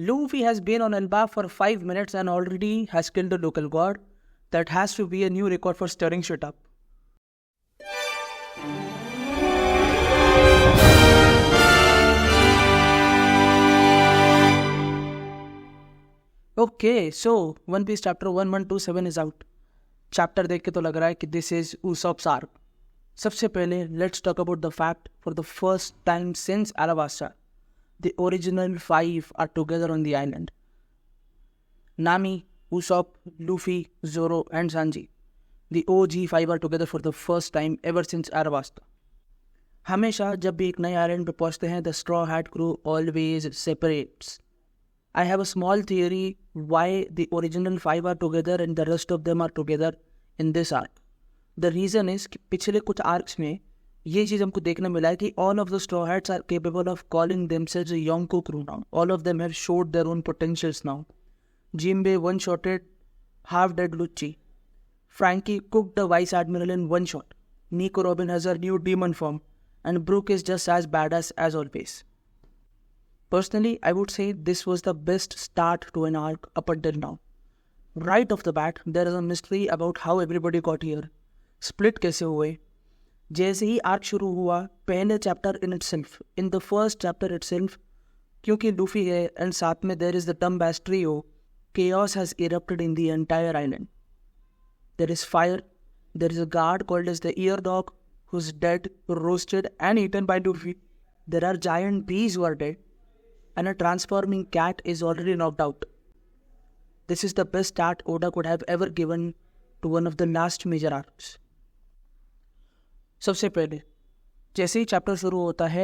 Luffy has been on Elbaf for 5 minutes and already has killed a local god. That has to be a new record for stirring shit up. Okay, so One Piece chapter 1127 is out. Chapter देख के तो लग रहा है कि this is Usopp's arc. सबसे पहले let's talk about the fact for the first time since Alabasta, the original 5 are together on the island. Nami, Usopp, Luffy, Zoro and Sanji. The OG 5 are together for the first time ever since Alabasta. हमेशा जब भी एक नए island पे पहुंचते हैं the straw hat crew always separates. I have a small theory why the original 5 are together and the rest of them are together in this arc. The reason is कि पिछले कुछ आर्क्स में ये चीज़ हमको देखने मिला है कि all of the Straw Hats are capable of calling themselves a Yonko crew now. All of them have showed their own potentials now. Jinbei one-shotted half-dead Lucci. Frankie cooked the Vice Admiral in one shot. Nico Robin has her new demon form. And Brook is just as badass as always. Personally, I would say this was the best start to an arc up until now. Right off the bat, there is a mystery about how everybody got here. Split कैसे हुए? जैसे ही arc शुरू हुआ, पहले chapter in the first chapter itself, क्योंकि Luffy है and साथ में there is the dumbass trio, chaos has erupted in the entire island. There is fire, there is a guard called as the Ear Dog who's dead, roasted and eaten by Luffy. There are giant bees who are dead. And a transforming cat is already knocked out. This is the best start Oda could have ever given to one of the last major arcs. सबसे पहले जैसे ही chapter शुरू होता है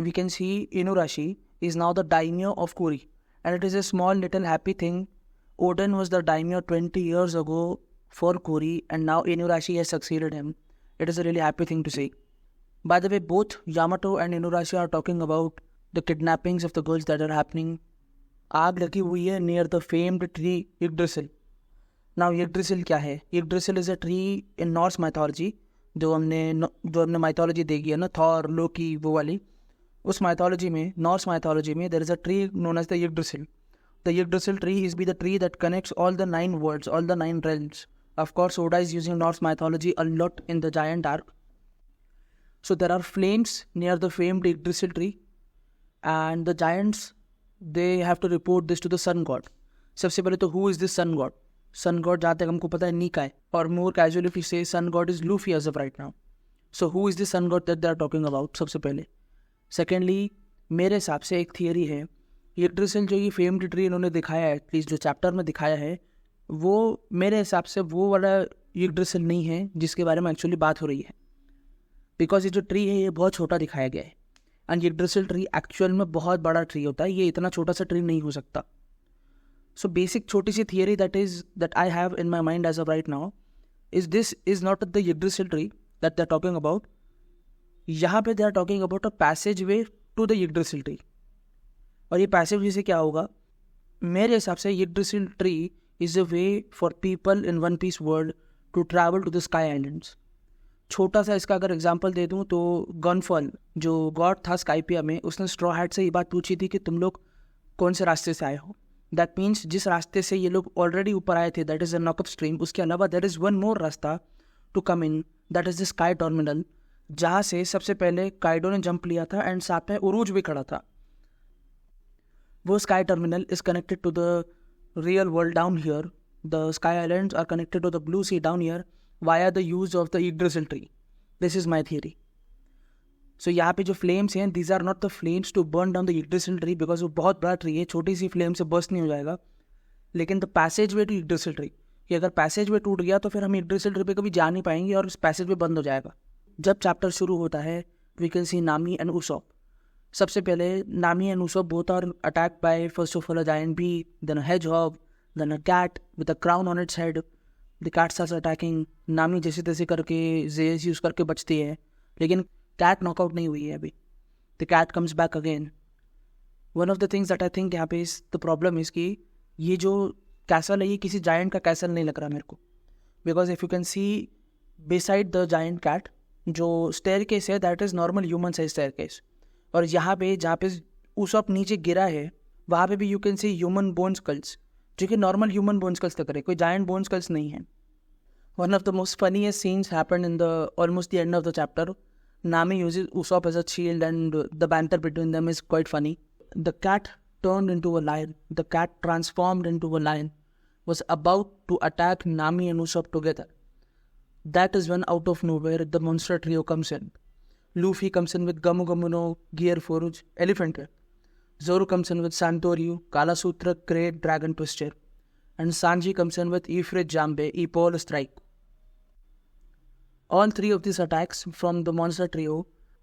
we can see Inuarashi is now the daimyo of Kuri, and it is a small little happy thing. Oden was the daimyo 20 years ago for Kuri and now Inuarashi has succeeded him. It is a really happy thing to see. By the way, both Yamato and Inuarashi are talking about the kidnappings of the girls that are happening. आग लगी हुई है near the famed tree Yggdrasil. Now Yggdrasil क्या है? Yggdrasil is a tree in Norse mythology, जो हमने mythology देखी है ना, Thor, Loki, वो वाली. उस mythology में, Norse mythology में, there is a tree known as the Yggdrasil. The Yggdrasil tree is the tree that connects all the 9 worlds, all the 9 realms. Of course, Oda is using Norse mythology a lot in the giant arc. So there are flames near the famed Yggdrasil tree. And the giants, they have to report this to the sun god. सबसे पहले तो who is this sun god? Sun god जहाँ तक हमको पता है नीका है, और more casually if you say sun god is Luffy as of right now. So who is this sun god that they are talking about? सबसे पहले. Secondly, मेरे हिसाब से एक थियरी है, Yggdrasil जो ये फेम्ड ट्री इन्होंने दिखाया है, प्लीज जो चैप्टर में दिखाया है, वो मेरे हिसाब से वो वाला Yggdrasil नहीं है जिसके बारे में एक्चुअली बात हो रही है. बिकॉज ये जो ट्री है ये बहुत छोटा दिखाया गया है. एंड Yggdrasil ट्री एक्चुअल में बहुत बड़ा ट्री होता है, ये इतना छोटा सा ट्री नहीं हो सकता. सो बेसिक छोटी सी theory that I have in my mind as of right now is this is not the Yggdrasil tree that they are talking about. यहाँ पे they are talking about a passage way to the Yggdrasil tree. और ये passage वे से क्या होगा? मेरे हिसाब से Yggdrasil tree is a way for people in one piece world to travel to the sky islands. छोटा सा इसका अगर एग्जांपल दे दूं तो गनफॉल जो गॉड था स्काइपिया में, उसने स्ट्रॉ हैट से ये बात पूछी थी कि तुम लोग कौन से रास्ते से आए हो. दैट मीन्स जिस रास्ते से ये लोग ऑलरेडी ऊपर आए थे, that is a knock up stream, उसके अलावा देयर इज़ वन मोर रास्ता to come in, that is the sky terminal, जहाँ से सबसे पहले काइडो ने जंप लिया था एंड साथ में उरूज भी खड़ा था. वो sky terminal is connected to the real world down here. The sky islands are connected to the blue sea down here via the use of the Yggdrasil tree. This is my theory. So यहाँ पे जो flames हैं, these are not the flames to burn down the Yggdrasil tree because वो बहुत बड़ा tree है, छोटी सी flame से बर्स्ट नहीं हो जाएगा. लेकिन the passage way to Yggdrasil tree, कि अगर पैसेज वे टूट गया तो फिर हम Yggdrasil tree पे कभी जा नहीं पाएंगे और उस पैसेज वे बंद हो जाएगा. जब चैप्टर शुरू होता है we can see Nami and Usopp. सबसे पहले Nami and Usopp both are attacked by first of all a giant bee, then a hedgehog, then a cat with a crown on its head. The cat starts attacking. नामी जैसे तैसे करके जेस use करके बचती है, लेकिन कैट नॉकआउट नहीं हुई है अभी. The cat comes back again. One of the things that I think यहाँ पे इज द प्रॉब्लम इज़ कि ये जो कैसल है ये किसी जायंट का कैसल नहीं लग रहा मेरे को. Because if you can see beside the giant cat जो स्टेयरकेस है that is normal human size staircase, और यहाँ पे जहाँ पे उसॉप नीचे गिरा है वहाँ पे भी you can see human bone skulls, जो कि नॉर्मल ह्यूमन बोन स्कल्स तक रहे, कोई जायंट बोन स्कल्स नहीं है. One of the most funniest scenes happened in the almost the end of the chapter. Nami uses Usopp as a shield, and the banter between them is quite funny. The cat turned into a lion. The cat transformed into a lion, was about to attack Nami and Usopp together. That is when, out of nowhere, the monster trio comes in. Luffy comes in with Gamu Gamu no Gear Forge, Elephant Whip. Zoro comes in with Santoryu, Kala Sutra, Great Dragon Twister. And Sanji comes in with Ifrit Jambe, E-Pole Strike. All three of these attacks from the monster trio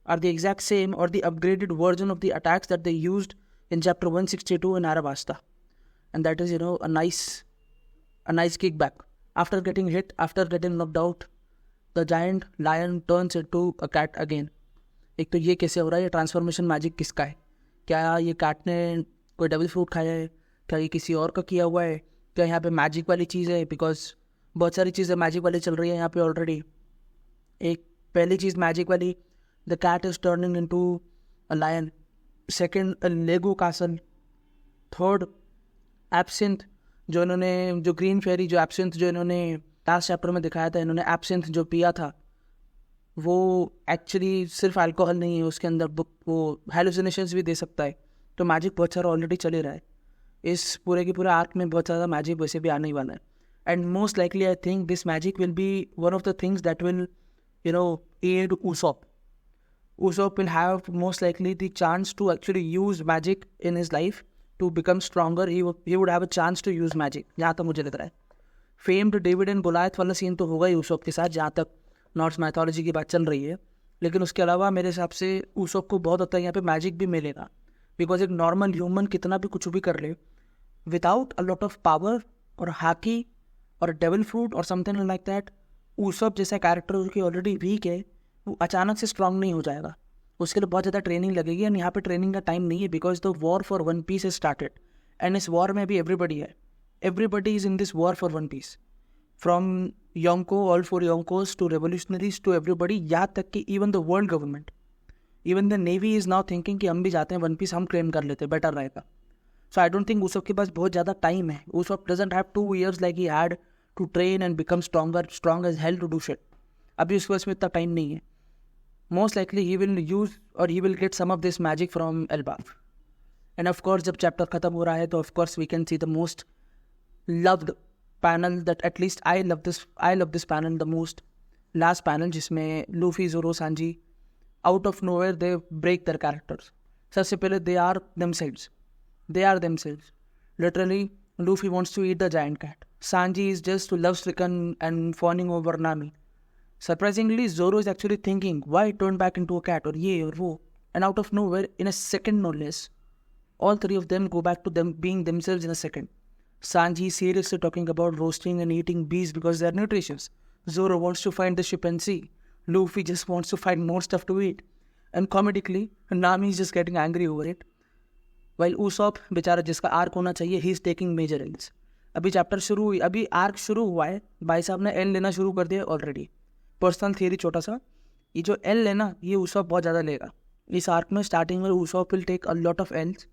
are the exact same or the upgraded version of the attacks that they used in chapter 162 in Arabasta. And that is, a nice kickback. After getting hit, after getting knocked out, the giant lion turns into a cat again. एक तो ये कैसे हो रहा है, ये transformation magic किसका है? क्या ये कैट ने कोई डेविल फ्रूट खाया है? क्या ये किसी और का किया हुआ है? क्या यहाँ पे मैजिक वाली चीज़ है? बिकॉज बहुत सारी चीज़ें मैजिक वाली चल रही है यहाँ पे ऑलरेडी. एक पहली चीज़ मैजिक वाली, the cat is turning into a lion. Second, lego castle. Third, absinthe, जो ग्रीन फेरी, जो एब्सिंथ जो इन्होंने लास्ट चैप्टर में दिखाया था, इन्होंने एब्सिंथ जो पिया था वो एक्चुअली सिर्फ अल्कोहल नहीं है, उसके अंदर वो हेलुसिनेशंस भी दे सकता है. तो मैजिक बहुत सारा ऑलरेडी चल ही रहा है. इस पूरे के पूरे आर्क में बहुत ज़्यादा मैजिक वैसे भी आने ही वाला है. And most likely I think this magic will be one of the things that will aid Usopp. Usopp will have most likely the chance to actually use magic in his life to become stronger. He would have a chance to use magic, जहाँ तक मुझे लग रहा है. Famed David and गोलायथ वाला scene तो होगा ही Usopp के साथ, जहाँ तक नॉर्स मैथोलॉजी की बात चल रही है. लेकिन उसके अलावा मेरे हिसाब से Usopp को बहुत हद तक यहाँ पे मैजिक भी मिलेगा. बिकॉज एक नॉर्मल ह्यूमन कितना भी कुछ भी कर ले, without a lot of power और हाकी और डेविल फ्रूट और समथिंग लाइक दैट, Usopp जैसा कैरेक्टर जो कि ऑलरेडी वीक है, वो अचानक से स्ट्रांग नहीं हो जाएगा. उसके लिए बहुत ज़्यादा ट्रेनिंग लगेगी. एंड यहाँ पे ट्रेनिंग का टाइम नहीं है, because the war for One Piece is started. And इस वॉर में भी एवरीबडी है. Everybody is in this war for One Piece, from Yonko, all for Yonkos, to revolutionaries, to everybody. यहाँ तक कि even the world government, even the navy is now thinking कि हम भी जाते हैं वन पीस, हम क्लेम कर लेते, बेटर रहेगा. सो आई डोंट थिंक Usopp के पास बहुत ज़्यादा टाइम है. Usopp doesn't have 2 years like he had to train and become strong as hell to do shit. अभी उसके पास में इतना टाइम नहीं है. Most likely he will use or he will get some of this magic from Elbaf. And of course जब chapter ख़त्म हो रहा है तो of course we can see the most loved panel that at least I love this panel the most. Last panel जिसमें Luffy, Zoro, Sanji out of nowhere they break their characters. सबसे पहले they are themselves. Literally Luffy wants to eat the giant cat. Sanji is just love-stricken and fawning over Nami. Surprisingly, Zoro is actually thinking, why turn back into a cat or ye or wo? And out of nowhere, in a second no less, all three of them go back to them being themselves in a second. Sanji is seriously talking about roasting and eating bees because they are nutritious. Zoro wants to find the ship and sea. Luffy just wants to find more stuff to eat. And comedically, Nami is just getting angry over it. While Usopp, बेचारा जिसका arc होना चाहिए, he is taking major L's. अभी chapter शुरू हुई, अभी arc शुरू हुआ है, भाई साहब ने एल लेना शुरू कर दिया ऑलरेडी. पर्सनल थियरी छोटा सा, ये जो एल लेना, ये Usopp बहुत ज़्यादा लेगा इस आर्क में. स्टार्टिंग में Usopp will take a lot of L's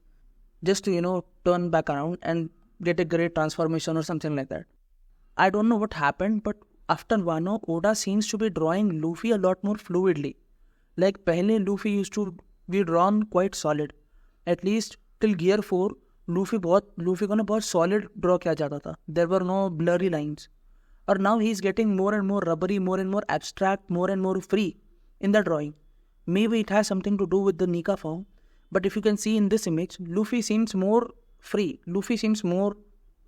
just to turn back around and get a great transformation or something like that. I don't know what happened, but after Wano, Oda seems to be drawing Luffy a lot more fluidly. Like पहले Luffy used to be drawn quite solid. At least till Gear 4, Luffy को ना बहुत solid draw किया जाता था. There were no blurry lines. Or now he is getting more and more rubbery, more and more abstract, more and more free in the drawing. Maybe it has something to do with the Nika form. But if you can see in this image, Luffy seems more free. Luffy seems more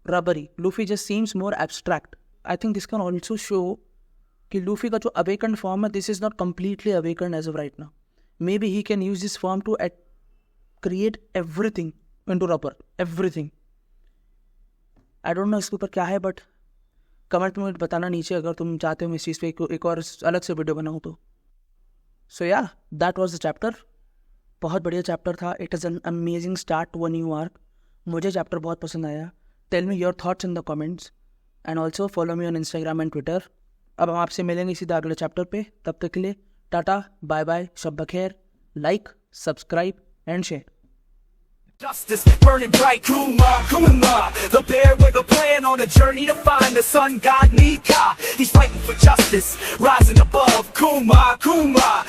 rubbery. Luffy just seems more abstract. I think this can also show कि Luffy का जो awakened form है, this is not completely awakened as of right now. Maybe he can use this form to create everything into rubber. Everything. I don't know इसके ऊपर क्या है, but comment में बताना नीचे अगर तुम चाहते हो मैं इस चीज़ पे एक और अलग से वीडियो बनाऊँ तो. सो या, दैट वॉज द चैप्टर. बहुत बढ़िया चैप्टर था. It is an amazing start to a new arc. मुझे चैप्टर बहुत पसंद आया. Tell me your thoughts in the comments and also follow me on Instagram and Twitter. अब हम आपसे मिलेंगे सीधा अगले चैप्टर पे. तब तक के लिए टाटा, बाय बाय, शब बखैर. Like, subscribe and share. Justice burning bright, Kuma, Kuma, the bear with a plan on a journey to find the sun god Nika. He's fighting for justice, rising above, Kuma, Kuma.